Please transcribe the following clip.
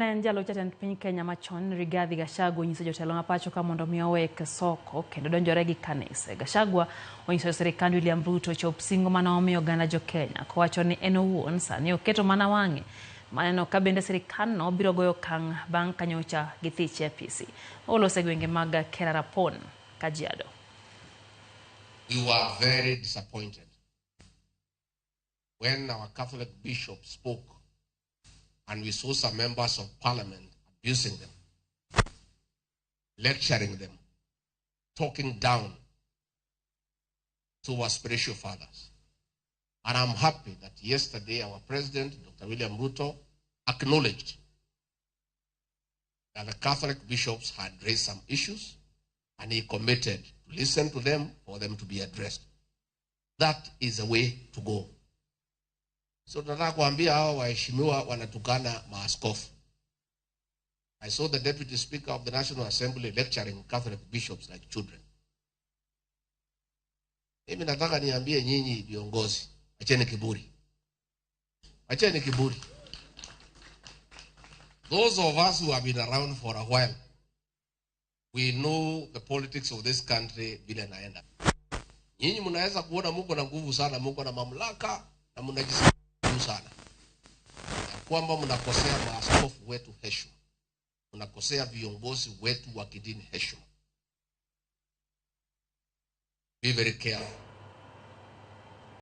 Njalo jatend piny Kenya machon Rigathi Gachagua onyiso jotelo ma pacho ka mondo mi owek soko kendo donjore gi kanise. Gachagua onyiso sirikand William Ruto chop singo mane omiyo oganda jo Kenya kowacho ni en owuon sani oketo mana wang'e maneno ka bende sirikandno biro goyo okang' bang' ka nyocha githich e apisi. Olose gwenge mag Kerarapon, Kajiado. We were very disappointed when our Catholic bishop spoke and we saw some members of parliament abusing them, lecturing them, talking down to our spiritual fathers. And I'm happy that yesterday our president, Dr. William Ruto, acknowledged that the Catholic bishops had raised some issues and he committed to listen to them for them to be addressed. That is the way to go. So tunataka kuambia hao waheshimiwa wanatukana maaskofu. I saw the Deputy Speaker of the National Assembly lecturing Catholic bishops like children. Mimi nataka niambie nyinyi viongozi, acheni kiburi. Acheni kiburi. Those of us who have been around for a while, we know the politics of this country vile naenda. Nyinyi mnaweza kuona mko na nguvu sana, mko na mamlaka na mnajisikia sana. Kwamba mnakosea maaskofu wetu heshima. Mnakosea viongozi wetu wa kidini heshima. Be very careful.